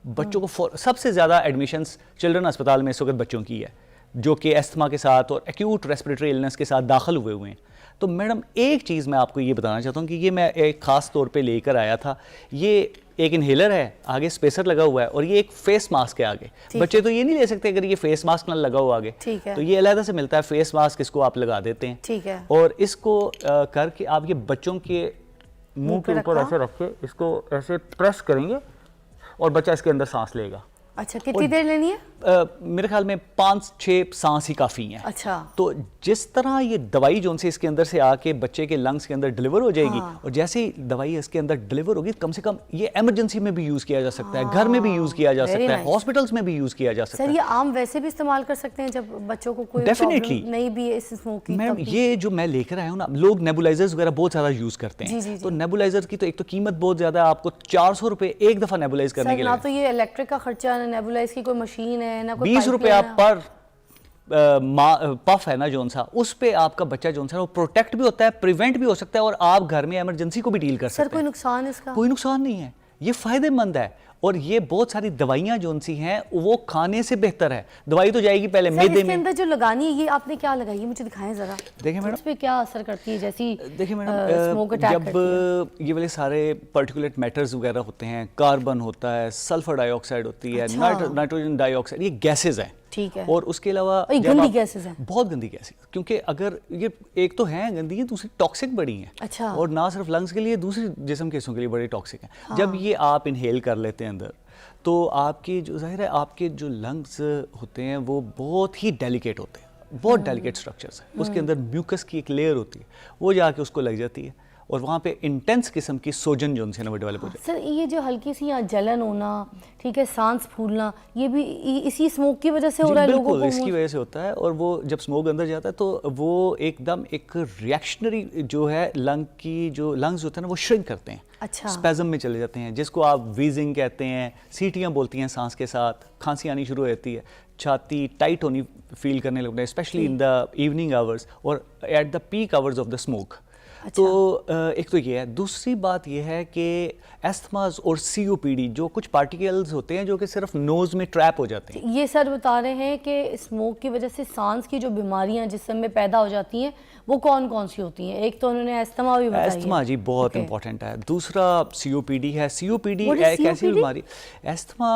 बच्चों को सबसे ज़्यादा एडमिशन्स चिल्ड्रन अस्पताल में इस वक्त बच्चों की है जो कि एस्थमा के साथ और एक्यूट रेस्पिरेटरी इलनेस के साथ दाखिल हुए हैं। तो मैडम एक चीज़ मैं आपको ये बताना चाहता हूँ कि ये मैं एक ख़ास तौर पे लेकर आया था। ये एक इन्हेलर है, आगे स्पेसर लगा हुआ है, और ये एक फेस मास्क है आगे। बच्चे तो ये नहीं ले सकते अगर ये फेस मास्क ना लगा हुआ आगे, तो ये अलग से मिलता है फेस मास्क, इसको आप लगा देते हैं। ठीक है। और इसको करके आप ये बच्चों के मुंह के ऊपर ऐसे रख के इसको ऐसे प्रेस करेंगे और बच्चा इसके अंदर सांस लेगा। अच्छा, कितनी देर लेनी है? मेरे ख्याल में 5-6 सांस ही काफ़ी हैं। अच्छा। तो जिस तरह ये दवाई जो से इसके अंदर से आके बच्चे के लंग्स के अंदर डिलीवर हो जाएगी, और जैसे ही दवाई इसके अंदर डिलीवर होगी, कम से कम ये इमरजेंसी में भी यूज़ किया जा सकता है, घर में भी यूज़ किया जा सकता है, हॉस्पिटल्स में भी यूज़ किया जा सकता है। सर, ये आम वैसे भी इस्तेमाल कर सकते हैं जब बच्चों को कोई डेफिनेटली नहीं भी है इस स्मोकिंग? मैम, ये जो मैं लेकर आया हूँ ना, लोग नेबुलाइजर्स वगैरह बहुत ज़्यादा यूज़ करते हैं। तो नेबुलाइजर की तो एक तो कीमत बहुत ज़्यादा है, आपको 400 रुपये एक दफ़ा नेबुलाइज करने के लिए। ना तो ये इलेक्ट्रिक का खर्चा, नेबुलाइज की कोई मशीन है, ना कोई 20 रुपया पर पफ है ना जोन सा, उस पे आपका बच्चा जोन सा वो प्रोटेक्ट भी होता है, प्रिवेंट भी हो सकता है, और आप घर में इमरजेंसी को भी डील कर सकते हैं। सर, कोई नुकसान इसका? कोई नुकसान नहीं है, ये फायदेमंद है। और ये बहुत सारी दवाइयां जोन सी हैं वो खाने से बेहतर है। दवाई तो जाएगी पहले मैदे में। अंदर जो लगानी है, ये आपने क्या लगाई है, मुझे दिखाएं जरा। देखिए मैडम, इस पे क्या असर करती है? जैसी देखिए मैडम, जब ये वाले सारे पर्टिकुलेट मैटर्स वगैरह होते हैं, कार्बन होता है, सल्फर डाइऑक्साइड होती है, नाइट्रोजन डाइऑक्साइड, ये गैसेज हैं। ठीक है। और उसके अलावा गंदी गैसेज हैं, बहुत गंदी गैसेज, क्योंकि अगर ये एक तो है गंदी है, दूसरी टॉक्सिक बड़ी है। अच्छा। और ना सिर्फ लंग्स के लिए, दूसरी जिस्म के हिस्सों के लिए बड़ी टॉक्सिक है। हाँ। जब ये आप इनहेल कर लेते हैं अंदर, तो आपकी जो जाहिर है आपके जो लंग्स होते हैं वो बहुत ही डेलिकेट होते हैं, बहुत डेलिकेट स्ट्रक्चर्स है। उसके अंदर म्यूकस की एक लेयर होती है, वो जाके उसको लग जाती है, और वहाँ पे इंटेंस किस्म की सोजन जो है ना वो डेवलप हो जाती है। सर, ये जो हल्की सी यहाँ जलन होना, ठीक है, सांस फूलना, ये भी इसी स्मोक की वजह से हो रहा है लोगों को? इसकी वजह से होता है। और वो जब स्मोक अंदर जाता है तो वो एकदम एक रिएक्शनरी जो है लंग्स होते हैं ना वो श्रिंक करते हैं। अच्छा। स्पैज़म में चले जाते हैं, जिसको आप वीजिंग कहते हैं, सीटियाँ बोलती हैं सांस के साथ, खांसी आनी शुरू हो जाती है, छाती टाइट होनी फील करने लगता है, specially in the evening hours और at the peak hours of the smoke. अच्छा। तो एक तो ये है। दूसरी बात ये है कि एस्थमास और COPD जो कुछ पार्टिकल्स होते हैं जो कि सिर्फ नोज में ट्रैप हो जाते हैं। ये सर बता रहे हैं कि स्मोक की वजह से सांस की जो बीमारियां जिस्म में पैदा हो जाती हैं वो कौन कौन सी होती हैं? एक तो उन्होंने एस्थमा भी बताया। एस्थमा जी बहुत इंपॉर्टेंट है। दूसरा COPD है। COPD एक ऐसी बीमारी, एस्थमा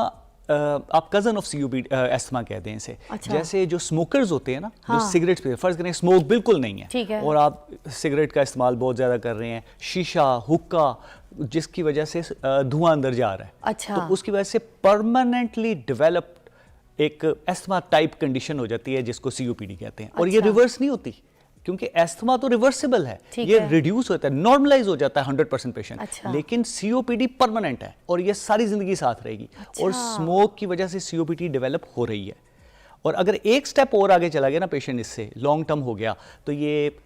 आप कजन ऑफ COPD एस्थमा कहते हैं इसे। अच्छा। जैसे जो स्मोकर्स होते हैं ना, हाँ। जो सिगरेट पे फर्ज करें स्मोक बिल्कुल नहीं है, ठीक है, और आप सिगरेट का इस्तेमाल बहुत ज़्यादा कर रहे हैं, शीशा, हुक्का, जिसकी वजह से धुआं अंदर जा रहा है। अच्छा। तो उसकी वजह से परमानेंटली डेवलप्ड एक एस्थमा टाइप कंडीशन हो जाती है जिसको COPD कहते हैं। और ये रिवर्स नहीं होती, क्योंकि एस्थमा तो रिवर्सिबल है, ये रिड्यूस होता है, नॉर्मलाइज हो जाता है 100% पेशेंट। अच्छा। लेकिन COPD परमानेंट है और ये सारी जिंदगी साथ रहेगी। अच्छा। और स्मोक की वजह से COPD डेवलप हो रही है। और अगर एक स्टेप और आगे चला गया ना पेशेंट, इससे लॉन्ग टर्म हो गया, तो ये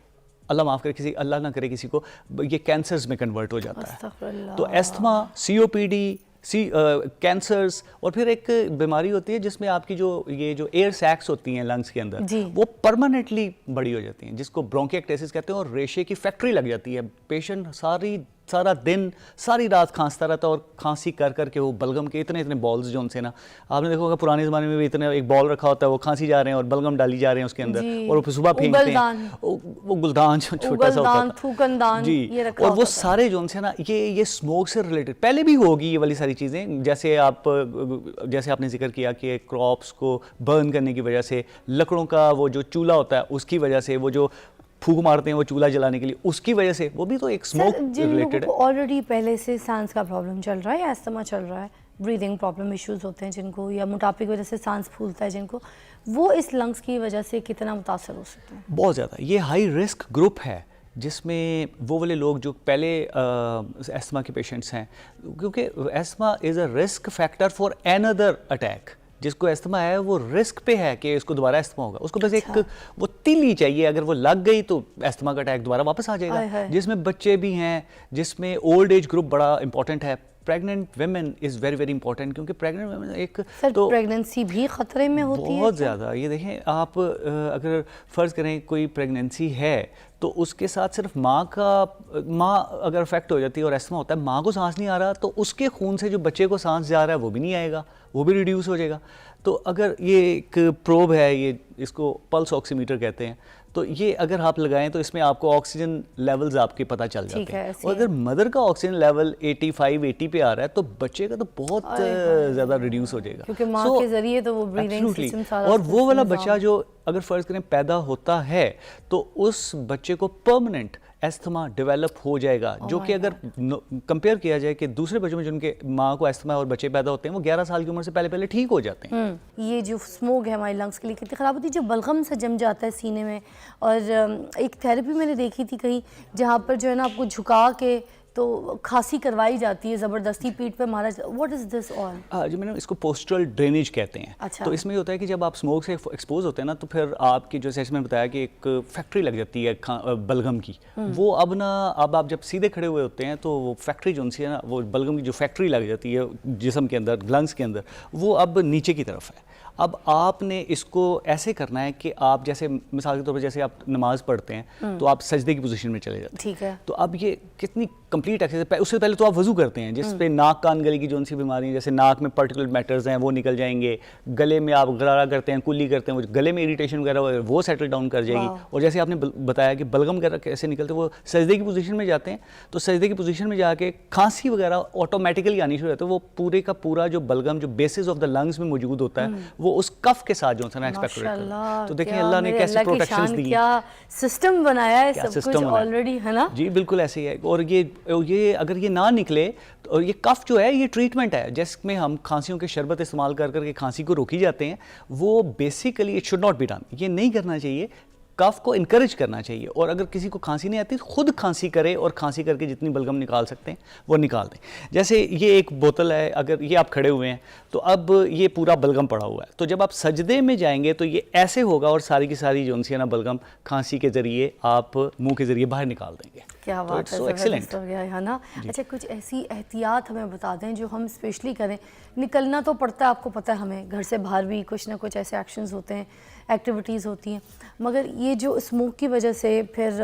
अल्लाह माफ़ करे, अल्लाह ना करे किसी को, ये कैंसर्स में कन्वर्ट हो जाता है। तो एस्थमा, COPD, कैंसर्स, और फिर एक बीमारी होती है जिसमें आपकी जो एयर सैक्स होती हैं लंग्स के अंदर, वो परमानेंटली बड़ी हो जाती हैं, जिसको ब्रोंकिएक्टेसिस कहते हैं, और रेशे की फैक्ट्री लग जाती है। पेशेंट सारा दिन सारी रात खांसता रहता है, और खांसी कर करके वो बलगम के इतने बॉल्स जो उनसे ना, आपने देखा होगा पुराने ज़माने में भी इतने एक बॉल रखा होता है, वो खांसी जा रहे हैं और बलगम डाली जा रहे हैं उसके अंदर, और फिर सुबह फेंकते हैं, वो गुलदान छोटा सा होता है जी। और वो सारे जो उनसे ना ये स्मोक से रिलेटेड पहले भी होगी ये वाली सारी चीज़ें। जैसे आपने जिक्र किया कि क्रॉप्स को बर्न करने की वजह से, लकड़ों का वो जो चूल्हा होता है उसकी वजह से, वो जो फूंक मारते हैं वो चूल्हा जलाने के लिए, उसकी वजह से, वो भी तो एक स्मोक रिलेटेड है। ऑलरेडी पहले से सांस का प्रॉब्लम चल रहा है, एस्थमा चल रहा है, ब्रीदिंग प्रॉब्लम इश्यूज होते हैं जिनको, या मोटापे की वजह से सांस फूलता है जिनको, वो इस लंग्स की वजह से कितना मुतासर हो सकते हैं? बहुत ज़्यादा। ये हाई रिस्क ग्रुप है जिसमें वो वाले लोग जो पहले एस्थमा के पेशेंट्स हैं, क्योंकि asthma is a risk factor for another attack. जिसको एस्थमा है वो रिस्क पे है कि इसको दोबारा एस्थमा होगा, उसको बस एक वो तिली चाहिए, अगर वो लग गई तो एस्थमा का अटैक दोबारा वापस आ जाएगा। जिसमें बच्चे भी हैं, जिसमें ओल्ड एज ग्रुप बड़ा इंपॉर्टेंट है, pregnant women is very very important, क्योंकि प्रेग्नेंट वेमेन एक तो प्रेगनेंसी भी खतरे में होती है बहुत ज़्यादा। ये देखें आप, अगर फ़र्ज़ करें कोई प्रेगनेंसी है तो उसके साथ सिर्फ माँ अगर अफेक्ट हो जाती है और एस्थमा होता है, माँ को सांस नहीं आ रहा, तो उसके खून से जो बच्चे को सांस जा रहा है वो भी नहीं आएगा, वो भी रिड्यूस हो जाएगा। तो अगर ये एक प्रोब है, ये इसको पल्स ऑक्सीमीटर कहते हैं, तो ये अगर आप लगाएं तो इसमें आपको ऑक्सीजन लेवल्स आपके पता चल जाते हैं। और अगर मदर का ऑक्सीजन लेवल 85-80 पे आ रहा है तो बच्चे का तो बहुत ज़्यादा रिड्यूस हो जाएगा, क्योंकि माँ के जरिए तो वो ब्रीदिंग सिस्टम सारा। और वो वाला बच्चा जो अगर फ़र्ज़ करें पैदा होता है तो उस बच्चे को परमानेंट एस्थमा डेवलप हो जाएगा, जो कि अगर कंपेयर किया जाए कि दूसरे बच्चों में जिनके माँ को एस्थमा और बच्चे पैदा होते हैं वो 11 साल की उम्र से पहले ठीक हो जाते हैं। ये जो स्मोक है हमारे लंग्स के लिए कितनी ख़राब होती है, जो बलगम से जम जाता है सीने में। और एक थेरेपी मैंने देखी थी कहीं, जहाँ पर जो है ना आपको झुका के तो खांसी करवाई जाती है, ज़बरदस्ती पीठ पे मारा। What is this all? जो मैंने इसको पोस्टरल ड्रेनेज कहते हैं। अच्छा। तो इसमें होता है कि जब आप स्मोक से एक्सपोज होते हैं ना, तो फिर आपकी जो जैसे मैंने बताया कि एक फैक्ट्री लग जाती है बलगम की, वो अब आप जब सीधे खड़े हुए होते हैं तो वो फैक्ट्री जो है ना, वो बलगम की जो फैक्ट्री लग जाती है जिस्म के अंदर, लंग्स के अंदर, वो अब नीचे की तरफ है। अब आपने इसको ऐसे करना है कि आप जैसे मिसाल के तौर पर जैसे आप नमाज पढ़ते हैं तो आप सजदे की पोजीशन में चले जाते हैं। ठीक है। तो अब ये कितनी कंप्लीट एक्सरसाइज। उससे पहले तो आप वजू करते हैं, जिस पे नाक कान गले की जो सी बीमारी है, जैसे नाक में पर्टिकुलर मैटर्स हैं वो निकल जाएंगे, गले में आप गरारा करते हैं, कुल्ली करते हैं, वो गले में इरिटेशन वगैरह वो सेटल डाउन कर जाएगी। और जैसे आपने बताया कि बलगम वगैरह कैसे निकलते हैं, वो सजदे की पोजीशन में जाते हैं, तो सजदे की पोजीशन में जाके खांसी वगैरह ऑटोमेटिकली आनी शुरू होती है। वो पूरे का पूरा जो बलगम जो बेसिस ऑफ द लंग्स में मौजूद होता है वो उस कफ के साथ जो है ना एक्सपेक्ट करता है। तो देखिए अल्लाह ने कैसे प्रोटेक्शंस दी, क्या सिस्टम बनाया है, सब कुछ ऑलरेडी है ना जी, बिल्कुल ऐसे ही है। और ये अगर ये ना निकले तो, और ये कफ जो है ये ट्रीटमेंट है जिसमें हम खांसियों के शरबत इस्तेमाल कर करके खांसी को रोकी जाते हैं, वो basically it should not be done, ये नहीं करना चाहिए। कफ को इनकरेज करना चाहिए, और अगर किसी को खांसी नहीं आती खुद खांसी करे और खांसी करके जितनी बलगम निकाल सकते हैं वो निकाल दें। जैसे ये एक बोतल है, अगर ये आप खड़े हुए हैं तो अब ये पूरा बलगम पड़ा हुआ है, तो जब आप सजदे में जाएंगे तो ये ऐसे होगा और सारी की सारी जो है ना बलगम खांसी के ज़रिए आप मुंह के ज़रिए बाहर निकाल देंगे। क्या बात है, एक्सीलेंट हो गया है ना। अच्छा, कुछ ऐसी एहतियात हमें बता दें जो हम स्पेशली करें। निकलना तो पड़ता है, आपको पता है, हमें घर से बाहर भी कुछ ना कुछ ऐसे एक्शंस होते हैं, एक्टिविटीज़ होती हैं, मगर ये जो स्मोक की वजह से फिर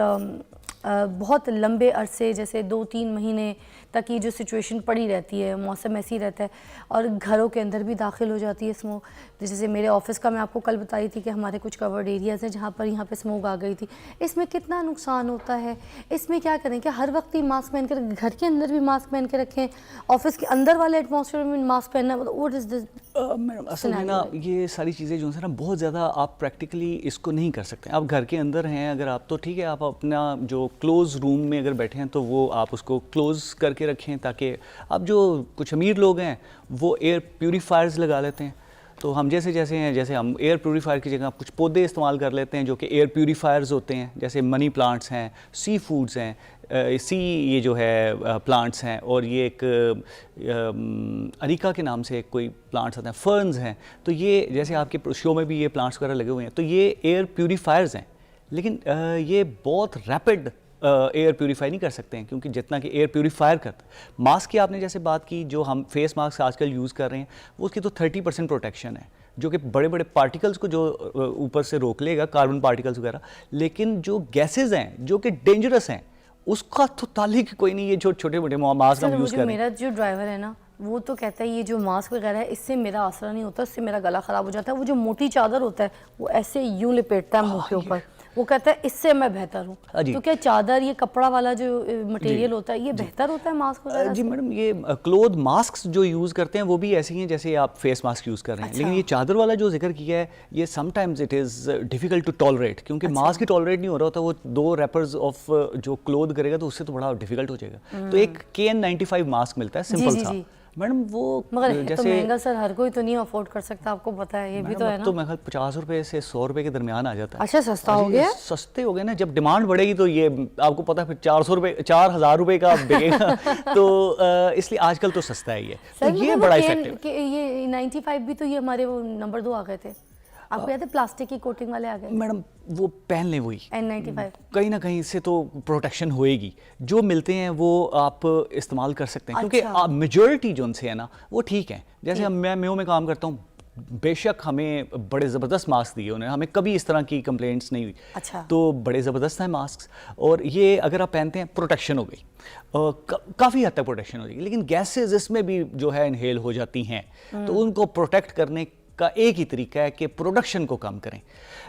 बहुत लंबे अरसे जैसे 2-3 महीने तक ये जो सिचुएशन पड़ी रहती है, मौसम ऐसी ही रहता है, और घरों के अंदर भी दाखिल हो जाती है स्मोक। जैसे मेरे ऑफिस का मैं आपको कल बताई थी कि हमारे कुछ कवर्ड एरियाज़ हैं जहाँ पर यहाँ पे स्मोक आ गई थी। इसमें कितना नुकसान होता है, इसमें क्या करें? क्या हर वक्त ही मास्क पहन कर, घर के अंदर भी मास्क पहन के रखें, ऑफिस के अंदर वाले एटमॉस्फेयर में मास्क पहनना, व्हाट इज़ दिस? मैडम असल में ना ये सारी चीज़ें जो है ना बहुत ज़्यादा आप प्रैक्टिकली इसको नहीं कर सकते। आप घर के अंदर हैं अगर आप, तो ठीक है, आप अपना जो क्लोज रूम में अगर बैठे हैं तो वो आप उसको क्लोज करके रखें, ताकि आप जो कुछ अमीर लोग हैं वो एयर प्यूरीफायर्स लगा लेते हैं। तो हम जैसे हैं, जैसे हम एयर प्यूरीफायर की जगह कुछ पौधे इस्तेमाल कर लेते हैं जो कि एयर प्यूरीफायर्स होते हैं, जैसे मनी प्लांट्स हैं, सी फूड्स हैं, ये जो है प्लांट्स हैं, और ये एक अरिका के नाम से एक कोई प्लांट्स आते हैं, फर्न्स हैं। तो ये जैसे आपके शो में भी ये प्लांट्स वगैरह लगे हुए हैं, तो ये एयर प्यूरीफायर्स हैं, लेकिन ये बहुत रैपिड एयर प्यूरीफाई नहीं कर सकते हैं, क्योंकि जितना कि एयर प्यूरीफायर करता है। मास्क की आपने जैसे बात की, जो हम फेस मास्क आजकल यूज़ कर रहे हैं वो उसकी तो 30% प्रोटेक्शन है, जो कि बड़े बड़े पार्टिकल्स को जो ऊपर से रोक लेगा, कार्बन पार्टिकल्स वगैरह, लेकिन जो गैसेज हैं जो कि डेंजरस हैं उसका तो ताल्लुक कोई नहीं। ये जो छोटे मोटे मास्क हम यूज़ कर रहे हैं, मेरा जो ड्राइवर है ना वो तो कहता है ये जो मास्क वगैरह है इससे मेरा असर नहीं होता, इससे मेरा गला ख़राब हो जाता है। वो जो मोटी चादर होता है वो ऐसे यूँ लपेटता है मुँह के ऊपर, वो कहता है इससे मैं बेहतर हूँ। तो क्या चादर, ये कपड़ा वाला जो मटेरियल होता है, ये बेहतर होता है मास्क वगैरह? जी मैडम, ये क्लोथ मास्क जो यूज़ करते हैं वो भी ऐसे ही हैं जैसे आप फेस मास्क यूज़ कर रहे हैं। लेकिन ये चादर वाला जो जिक्र किया है, ये sometimes it is difficult to tolerate, क्योंकि मास्क ही टॉलरेट नहीं हो रहा होता, वो 2 रैपर्स ऑफ जो क्लोथ करेगा तो उससे तो बड़ा डिफिकल्ट हो जाएगा। तो एक KN95 मास्क मिलता है, सिंपल सा मैडम, वो मगर जैसे तो महंगा सर, हर कोई तो नहीं अफोर्ड कर सकता, आपको पता है, ये भी तो है ना। तो मैं 50 रुपए से 100 रुपए के दरमियान आ जाता है। अच्छा, सस्ता हो गया? सस्ते हो गए ना, जब डिमांड बढ़ेगी तो ये आपको पता है फिर 400 रुपए, 4000 रुपए का बिकेगा। तो इसलिए आजकल तो सस्ता है ये, तो ये बड़ा इफेक्टिव। ये 95 भी तो ये हमारे वो नंबर 2 आ गए थे, आपको याद है, प्लास्टिक की कोटिंग वाले आ गए। मैडम वो पहन लें वही N95, कहीं ना कहीं इससे तो प्रोटेक्शन होएगी। जो मिलते हैं वो आप इस्तेमाल कर सकते हैं, क्योंकि मेजॉरिटी जो उनसे है ना वो ठीक है। जैसे मैं मेयो में काम करता हूँ, बेशक हमें बड़े ज़बरदस्त मास्क दिए उन्होंने, हमें कभी इस तरह की कंप्लेंट्स नहीं हुई। अच्छा। तो बड़े ज़बरदस्त हैं मास्क, और ये अगर आप पहनते हैं प्रोटेक्शन हो गई, काफ़ी हद तक प्रोटेक्शन हो जाएगी। लेकिन गैसेज इसमें भी जो है इनहेल हो जाती हैं, तो उनको प्रोटेक्ट करने का एक ही तरीका है कि प्रोडक्शन को कम करें।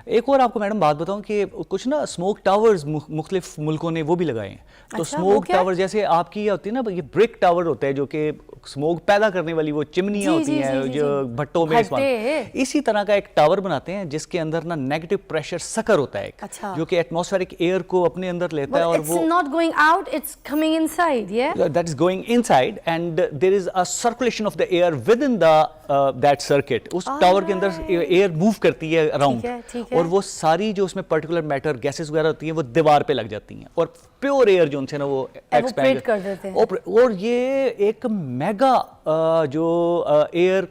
एक और आपको मैडम बात बताऊं कि कुछ ना स्मोक टावर्स मुख्तलिफ मुल्कों ने वो भी लगाए हैं। तो अच्छा, स्मोक टावर जैसे आपकी ये होती है ना, ये ब्रिक टावर होता है जो कि स्मोक पैदा करने वाली वो चिमनियाँ होती हैं जो भट्टों में इसी तरह का एक टावर बनाते हैं जिसके अंदर ना नेगेटिव प्रेशर सकर होता है, अच्छा। जो कि एटमॉस्फेरिक एयर को अपने अंदर लेता है, और वो not going out, it's coming inside, that is going inside and there is a circulation of the air within the that circuit. उस टावर के अंदर एयर मूव करती है अराउंड, और वो सारी जो उसमें पर्टिकुलर मैटर गैसेस वगैरह होती हैं वो दीवार पे लग जाती हैं, और प्योर एयर जो उनसे ना वो एक्सपैंड कर देते हैं। और ये एक मेगा जो एयर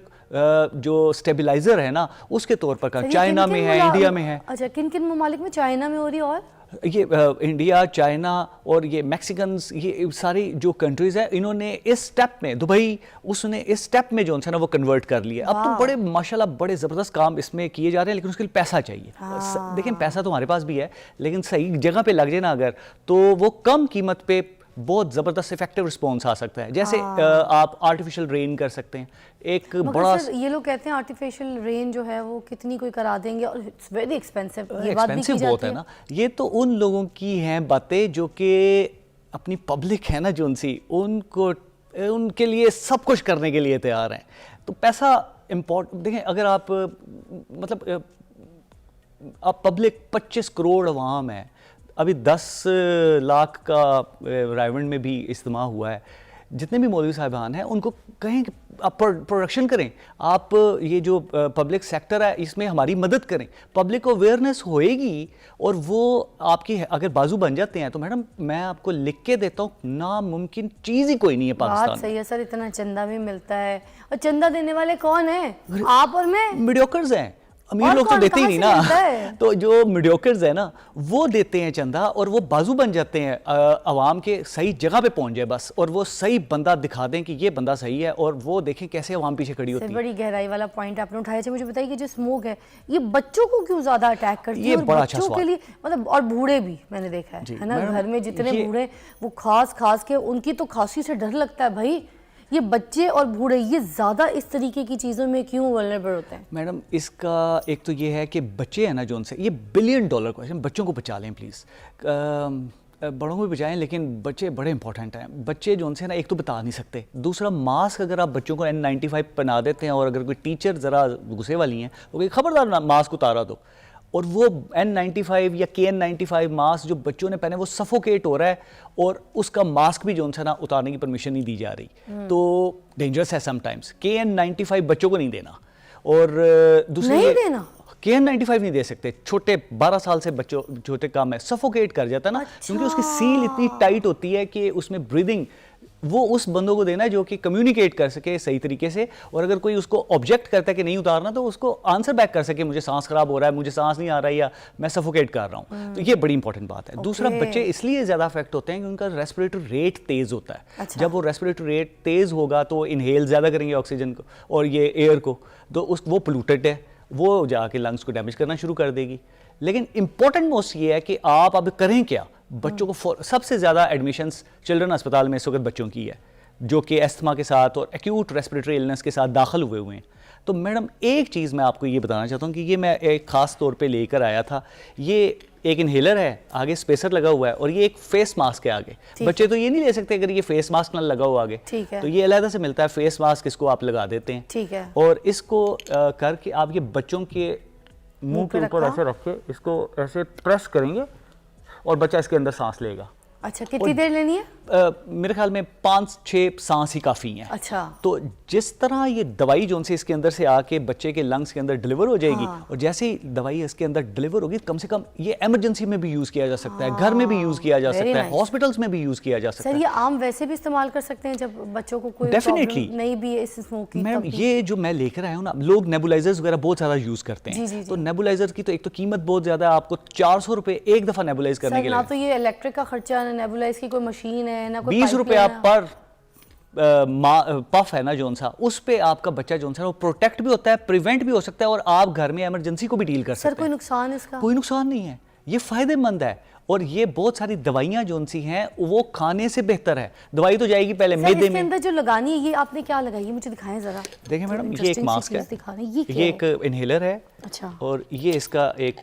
जो स्टेबलाइजर है ना उसके तौर पर का चाइना में है, इंडिया में है। अच्छा, किन किन ममालिक में? चाइना में हो रही है, और ये इंडिया, चाइना और ये मैक्सिकन्स, ये सारी जो कंट्रीज है, इन्होंने इस स्टेप में, दुबई उसने इस स्टेप में जो है ना वो कन्वर्ट कर लिया। अब तो बड़े माशाल्लाह बड़े ज़बरदस्त काम इसमें किए जा रहे हैं, लेकिन उसके लिए पैसा चाहिए। देखें, पैसा तो हमारे पास भी है, लेकिन सही जगह पे लग जाए ना अगर, तो वो कम कीमत पे बहुत ज़बरदस्त इफेक्टिव रिस्पॉन्स आ सकता है। जैसे आप आर्टिफिशियल रेन कर सकते हैं, एक बड़ा ये लोग कहते हैं आर्टिफिशियल रेन जो है वो कितनी कोई करा देंगे, और इट्स वेरी एक्सपेंसिव। ये बात भी की बहुत है ना। ये तो उन लोगों की हैं बातें जो कि अपनी पब्लिक है ना जो उनको उनके लिए सब कुछ करने के लिए तैयार हैं। तो पैसा इम्पोर्टेंट, देखें अगर आप मतलब आप पब्लिक 25 करोड़ अवाम है, अभी 10 लाख का रायवंड में भी इज्तिमा हुआ है, जितने भी मौलवी साहिबान हैं उनको कहें कि आप प्रोडक्शन करें, आप ये जो पब्लिक सेक्टर है इसमें हमारी मदद करें, पब्लिक को अवेयरनेस होएगी, और वो आपकी अगर बाजू बन जाते हैं तो मैडम मैं आपको लिख के देता हूँ, नामुमकिन चीज़ ही कोई नहीं है पाकिस्तान। बात सही है सर, इतना चंदा भी मिलता है, और चंदा देने वाले कौन है? आप और मैं। मीडियोकर्स हैं, अमीर लोग तो देते ही नहीं ना। तो जो मीडियोकर्स है ना वो देते हैं चंदा, और वो बाजू बन जाते हैं अवाम के, सही जगह पे पहुंच जाए बस, और वो सही बंदा दिखा दें कि ये बंदा सही है, और वो देखें कैसे अवाम पीछे खड़ी होती है। बड़ी गहराई वाला पॉइंट आपने उठाया। मुझे बताइए कि जो स्मोक है ये बच्चों को क्यों ज्यादा अटैक करती है? ये बड़ा अच्छा बच्चों के लिए मतलब, और बूढ़े भी मैंने देखा है ना, घर में जितने बूढ़े वो खास के उनकी तो खांसी से डर लगता है भाई। ये बच्चे और बूढ़े ये ज़्यादा इस तरीके की चीज़ों में क्यों वल्नरेबल होते हैं? मैडम इसका एक तो ये है कि बच्चे हैं ना जो उनसे, ये $1 बिलियन क्वेश्चन, बच्चों को बचा लें प्लीज़। बड़ों को भी बचाएं, लेकिन बच्चे बड़े इंपॉर्टेंट हैं। बच्चे जो उनसे ना एक तो बता नहीं सकते, दूसरा मास्क अगर आप बच्चों को N95 पहना देते हैं, और अगर कोई टीचर ज़रा गुस्से वाली हैं वो कहीं खबरदार मास्क उतारा दो, और वो N95 या KN95 मास्क जो बच्चों ने पहने वो सफोकेट हो रहा है, और उसका मास्क भी जो उनसे ना उतारने की परमिशन नहीं दी जा रही, तो डेंजरस है समटाइम्स। KN95 बच्चों को नहीं देना, और दूसरे नहीं देना, KN95 नहीं दे सकते। छोटे 12 साल से बच्चों छोटे काम है, सफोकेट कर जाता है ना। अच्छा। क्योंकि उसकी सील इतनी टाइट होती है कि उसमें ब्रीदिंग, वो उस बंदों को देना है जो कि कम्युनिकेट कर सके सही तरीके से, और अगर कोई उसको ऑब्जेक्ट करता है कि नहीं उतारना तो उसको आंसर बैक कर सके, मुझे सांस खराब हो रहा है, मुझे सांस नहीं आ रहा है, या मैं सफोकेट कर रहा हूँ। तो ये बड़ी इंपॉर्टेंट बात है। दूसरा, बच्चे इसलिए ज़्यादा अफेक्ट होते हैं कि उनका रेस्पिरेटरी रेट तेज़ होता है। अच्छा। जब वो रेस्पिरेटरी रेट तेज़ होगा तो इनहेल ज़्यादा करेंगे ऑक्सीजन को और ये एयर को, तो वो पोल्यूटेड है, वो जाके लंग्स को डैमेज करना शुरू कर देगी। लेकिन इंपॉर्टेंट मोस्ट ये है कि आप अब करें क्या। बच्चों को सबसे ज़्यादा एडमिशन्स चिल्ड्रन अस्पताल में इस वक्त बच्चों की है, जो कि एस्थमा के साथ और एक्यूट रेस्पिरेटरी इलनेस के साथ दाखिल हुए हैं। तो मैडम एक चीज़ मैं आपको ये बताना चाहता हूँ कि ये मैं एक ख़ास तौर पे लेकर आया था। ये एक इनहेलर है, आगे स्पेसर लगा हुआ है, और ये एक फेस मास्क है आगे। बच्चे तो ये नहीं ले सकते अगर ये फेस मास्क ना लगा हुआ आगे, तो ये अलग से मिलता है फेस मास्क, इसको आप लगा देते हैं। ठीक है। और इसको करके आप ये बच्चों के मुंह के ऊपर ऐसे रख के इसको ऐसे प्रेस करेंगे और बच्चा इसके अंदर सांस लेगा। अच्छा, कितनी देर लेनी है? मेरे ख्याल में 5-6 सांस ही काफ़ी हैं। अच्छा। तो जिस तरह ये दवाई जो से इसके अंदर से आके बच्चे के लंग्स के अंदर डिलीवर हो जाएगी, और जैसे ही दवाई इसके अंदर डिलीवर होगी, कम से कम ये इमरजेंसी में भी यूज़ किया जा सकता है, घर में भी यूज़ किया जा सकता है, हॉस्पिटल्स में भी यूज़ किया जा सकता है। सर, ये आम वैसे भी इस्तेमाल कर सकते हैं जब बच्चों को कोई प्रॉब्लम नहीं भी है इस स्मोक की? मैम ये जो मैं लेकर आया हूँ ना, लोग नेबुलाइजर्स वगैरह बहुत ज़्यादा यूज़ करते हैं। तो नेबुलाइजर की तो एक तो कीमत बहुत ज़्यादा है, आपको 400 रुपये एक दफ़ा नेबुलाइज करने के लिए। ना तो ये इलेक्ट्रिक का खर्चा, नेबुलाइज की कोई मशीन है ना, 20 रुपया पर पफ है ना जोन सा, उस पे आपका बच्चा जोन सा वो प्रोटेक्ट भी होता है, प्रिवेंट भी हो सकता है, और आप घर में इमरजेंसी को भी डील कर सकते हैं। सर कोई नुकसान इसका? कोई नुकसान नहीं है, ये फायदेमंद है। और ये बहुत सारी दवाइयां जोन सी हैं वो खाने से बेहतर है। दवाई तो जाएगी पहले मैदे में। अंदर जो लगानी है, ये आपने क्या लगाई है, मुझे दिखाएं जरा। देखिए मैडम, ये एक मास्क है, ये एक इनहेलर है। अच्छा। और ये इसका एक,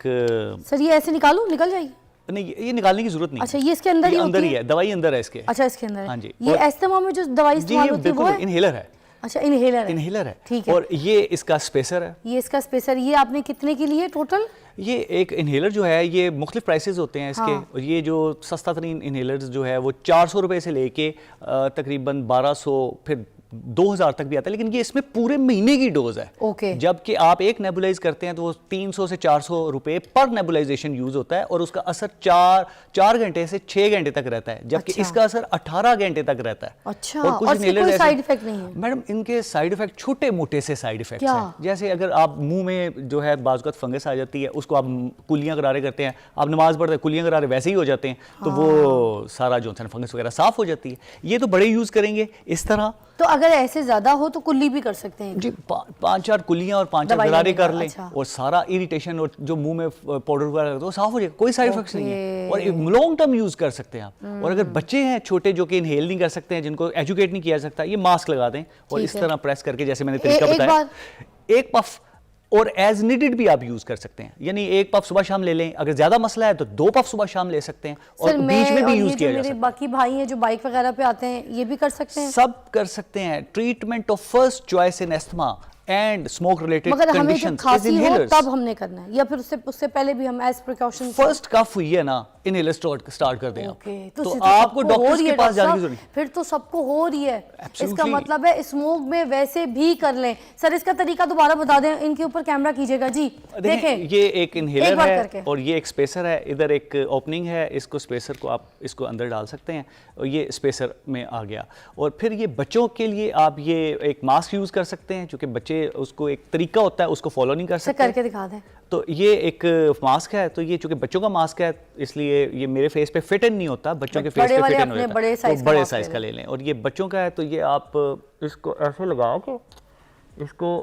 सर ये ऐसे निकालूं, निकल जाएगी? नहीं, ये निकालने की जरूरत नहीं। अच्छा, ये इसके अंदर ही है, दवाई अंदर है इसके। अच्छा, इसके अंदर। हाँ जी। ये अस्थमा में जो दवाई इस्तेमाल होती है वो है? इनहेलर है। अच्छा, इनहेलर है। ठीक है। और ये इसका स्पेसर है। ये इसका स्पेसर, ये आपने कितने के लिए टोटल? ये एक इनहेलर जो है, ये मुख्तलिफ प्राइसेस होते हैं इसके। हाँ। और ये जो सस्ता तरीन इनहेलर जो है वो 400 रुपए से लेके तकरीबन 1200 फिर 2000 तक भी आता है, लेकिन ये इसमें पूरे महीने की डोज है। ओके। जबकि आप एक नेबुलाइज करते हैं तो वो 300 से 400 रुपए पर नेबुलाइजेशन यूज होता है, और उसका असर 4 घंटे से 6 घंटे तक रहता है, जबकि अच्छा। इसका असर 18 घंटे तक रहता है। अच्छा, और कुछ इसके कोई साइड इफेक्ट नहीं है? मैडम, इनके साइड इफेक्ट छोटे मोटे से साइड इफेक्ट्स हैं। जैसे अगर आप मुंह में जो है बाज़ फंगस आ जाती है, उसको आप कुलियां करारे करते हैं, आप नमाज पढ़ते हैं कुलियां करारे वैसे ही हो जाते हैं, तो वो सारा जो है फंगस वगैरह साफ हो जाती है। ये तो बड़े यूज करेंगे इस तरह। तो अगर ऐसे ज्यादा हो तो कुल्ली भी कर सकते हैं जी, 5-4 कुलियां और 5-4 गरारे कर लें। अच्छा। और सारा इरिटेशन और जो मुंह में पाउडर वगैरह वो साफ हो जाएगा, कोई साइड इफेक्ट्स नहीं है, और लॉन्ग टर्म यूज कर सकते हैं आप। और अगर बच्चे हैं छोटे जो कि इनहेल नहीं कर सकते हैं, जिनको एजुकेट नहीं किया सकता, ये मास्क लगा दें और इस तरह प्रेस करके, जैसे मैंने तरीका बताया, एक पफ, और एज नीडेड भी आप यूज कर सकते हैं। यानी एक पफ सुबह शाम ले लें, अगर ज्यादा मसला है तो 2 पफ सुबह शाम ले सकते हैं, और बीच में भी यूज किया जा सकता है। बाकी भाई हैं जो बाइक वगैरह पे आते हैं, ये भी कर सकते हैं? सब कर सकते हैं। Treatment of first choice in asthma and smoke related मगर हमें जब खांसी हो इनहेलर्स। तब हमने करना है, या फिर उससे पहले भी हम एज प्रिकॉशन? फर्स्ट कफ हुई है ना, इनहेलर स्टार्ट कर दें आप। तो आपको डॉक्टर के पास जाने की जरूरत नहीं। फिर तो सबको हो रही है। इसका मतलब है स्मोक में वैसे भी कर लें। सर इसका तरीका दोबारा बता दें, इनके ऊपर कैमरा कीजिएगा जी। देखें, ये एक इनहेलर है और ये एक स्पेसर है। इधर एक ओपनिंग है, इसको स्पेसर को आप इसको अंदर डाल सकते हैं, और ये स्पेसर में आ गया। और फिर ये बच्चों के लिए आप ये एक मास्क यूज कर सकते हैं, क्योंकि बच्चे उसको एक तरीका होता है उसको फॉलो नहीं कर सकते। करके दिखा दें। तो ये एक मास्क है, तो ये चूंकि बच्चों का मास्क है इसलिए ये मेरे फेस पे फिट इन नहीं होता, बच्चों के फेस पे फिट इन होता है। बड़े साइज का ले लें। और ये बच्चों का है, तो ये आप इसको ऐसे लगाओ कि इसको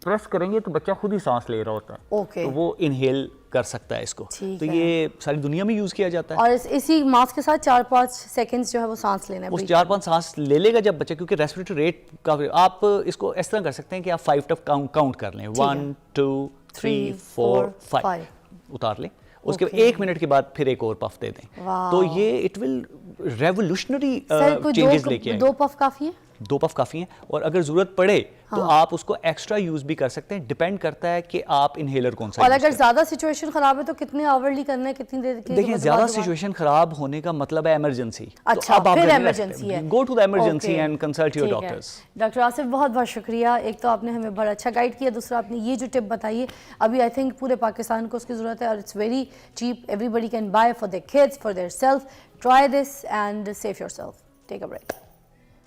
प्रेस करेंगे तो बच्चा खुद ही सांस ले रहा होता है। तो वो इनहेल कर सकता है इसको। तो ये सारी दुनिया में यूज किया जाता है। और इसी मास्क के साथ 4-5 सेकंड्स जो है वो सांस लेना है। उस 4-5 सांस ले लेगा जब बच्चा, क्योंकि रेस्पिरेटरी रेट का आप इसको इस तरह कर सकते हैं कि आप 5 तक काउंट कर लें। 1 2 3 4 5 उतार लें। उसके 1 मिनट के बाद फिर एक और पफ दे दें। तो ये इट विल रेवोल्यूशनरी चेंजेस लेके आएगा। 2 पफ काफी है? 2 पफ काफी हैं, और अगर जरूरत पड़े तो आप उसको एक्स्ट्रा यूज भी कर सकते हैं। डिपेंड करता है कि आप इनहेलर कौन सा। और अगर ज्यादा सिचुएशन खराब है तो कितने आवरली करना है, कितनी देर के? देखिए, ज्यादा सिचुएशन खराब होने का मतलब है इमरजेंसी। अच्छा, तो फिर इमरजेंसी है, go to the emergency and consult your doctors. Doctor Asif, बहुत बहुत शुक्रिया। एक तो आपने हमें बड़ा अच्छा गाइड किया, दूसरा आपने ये जो टिप बताई है, अभी आई थिंक पूरे पाकिस्तान को उसकी जरूरत है, और it's very cheap, everybody can buy for their kids, for their self. Try this and save yourself. Take a break.